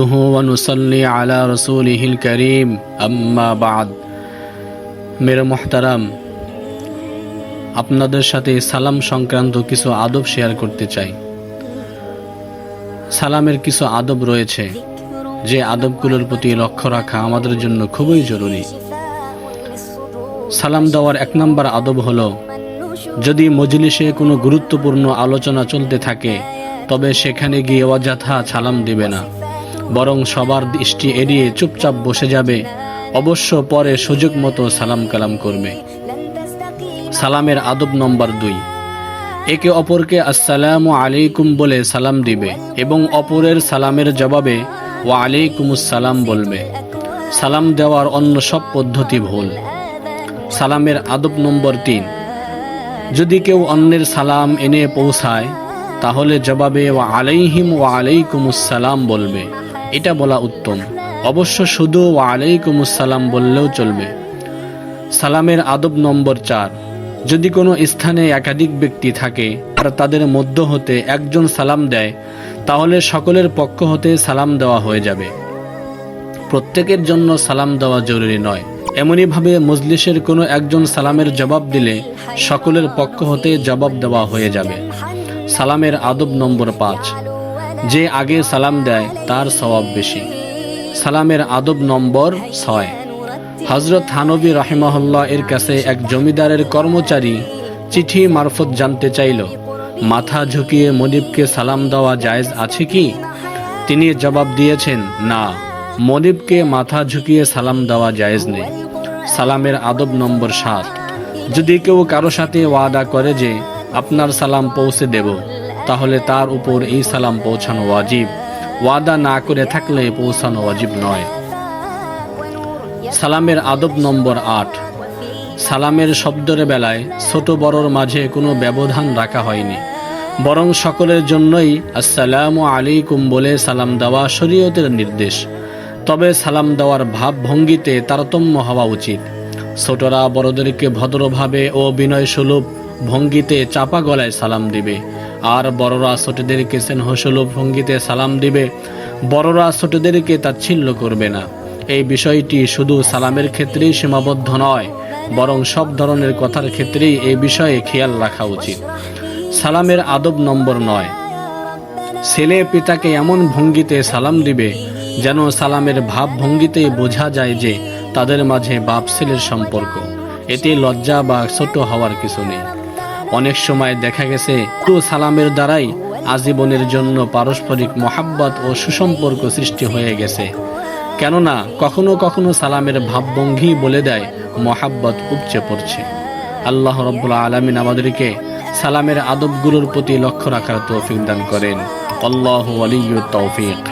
ونصلي على رسوله الكريم أما بعد मेरे मोहतरम আপনাদের সাথে সালাম সংক্রান্ত কিছু আদব শেয়ার করতে চাই। সালামের কিছু আদব রয়েছে যে আদবগুলোর প্রতি লক্ষ্য রাখা আমাদের জন্য খুবই জরুরি। সালাম দেওয়ার এক নম্বর আদব হলো, যদি মজলিসে কোনো গুরুত্বপূর্ণ আলোচনা চলতে থাকে তবে সেখানে গিয়ে অযথা সালাম দিবে না, বরং সবার দৃষ্টি এড়িয়ে চুপচাপ বসে যাবে। অবশ্য পরে সুযোগ মতো সালাম কালাম করবে। সালামের আদব নম্বর 2, একে অপরকে আসসালামু আলাইকুম বলে সালাম দিবে এবং অপরের সালামের জবাবে ওয়া আলাইকুমুস সালাম বলবে। সালাম দেওয়ার অন্য সব পদ্ধতি ভুল। সালামের আদব নম্বর 3, যদি কেউ অন্যের সালাম এনে পৌঁছায় তাহলে জবাবে ওয়া আলাইহিম ওয়া আলাইকুমুস সালাম বলবে। এটা বলা উত্তম। অবশ্য শুধু ওয়া আলাইকুমুস সালাম বললেও চলবে। সালামের আদব নম্বর 4, যদি কোনো স্থানে একাধিক ব্যক্তি থাকে আর তাদের মধ্য হতে একজন সালাম দেয় তাহলে সকলের পক্ষ হতে সালাম দেওয়া হয়ে যাবে। প্রত্যেকের জন্য সালাম দেওয়া জরুরি নয়। এমনিভাবে মজলিসের কোনো একজন সালামের জবাব দিলে সকলের পক্ষ হতে জবাব দেওয়া হয়ে যাবে। সালামের আদব নম্বর 5, যে আগে সালাম দেয় তার সওয়াব বেশি। সালামের আদব নম্বর 6, হযরত হানবী রাহিমাহুল্লাহ এর কাছে এক জমিদারের কর্মচারী চিঠি মারফত জানতে চাইল, মাথা ঝুঁকিয়ে মনিবকে সালাম দেওয়া জায়েজ আছে কি? তিনি জবাব দিয়েছেন, না, মনিবকে মাথা ঝুঁকিয়ে সালাম দেওয়া জায়েজ নেই। সালামের আদব নম্বর 7, যদি কেউ কারো সাথে ওয়াদা করে যে আপনার সালাম পৌঁছে দেব, তাহলে তার উপর এই সালাম পৌঁছানো ওয়াজিব। ওয়াদা না করে থাকলে পৌঁছানো ওয়াজিব নয়। সালামের আদব নম্বর 8, সালামের শব্দের বেলায় ছোট বড়র মাঝে কোনো ব্যবধান রাখা হয়নি, বরং সকলের জন্যই আসসালামু আলাইকুম বলে সালাম দেওয়া শরীয়তের নির্দেশ। তবে সালাম দেওয়ার ভাব ভঙ্গিতে তারতম্য হওয়া উচিত। ছোটরা বড়দেরকে ভদ্রভাবে ও বিনয়সুলভ ভঙ্গিতে চাপা গলায় সালাম দিবে, আর বড়রা ছোটদেরকে স্নেহসুলভ ভঙ্গিতে সালাম দিবে। বড়রা ছোটদেরকে তাচ্ছিল্য করবে না। এই বিষয়টি শুধু সালামের ক্ষেত্রেই সীমাবদ্ধ নয়, বরং সব ধরনের কথার ক্ষেত্রেই এই বিষয়ে খেয়াল রাখা উচিত। সালামের আদব নম্বর 9, ছেলে পিতাকে এমন ভঙ্গিতে সালাম দিবে যেন সালামের ভাব ভঙ্গিতেই বোঝা যায় যে তাদের মাঝে বাপ ছেলের সম্পর্ক। এতে লজ্জা বা ছোট হওয়ার কিছু নেই। অনেক সময় দেখা গেছে সালামের দ্বারাই আজীবনের জন্য পারস্পরিক মহাব্বত ও সুসম্পর্ক সৃষ্টি হয়ে গেছে। কেননা কখনো কখনো সালামের ভাবভঙ্গি বলে দেয় মহাব্বত উপচে পড়ছে। আল্লাহ রাব্বুল আলামিন আমাদেরকে সালামের আদবগুলোর প্রতি লক্ষ্য রাখার তৌফিক দান করেন। আল্লাহু ওয়ালিয়্যুত তাওফীক।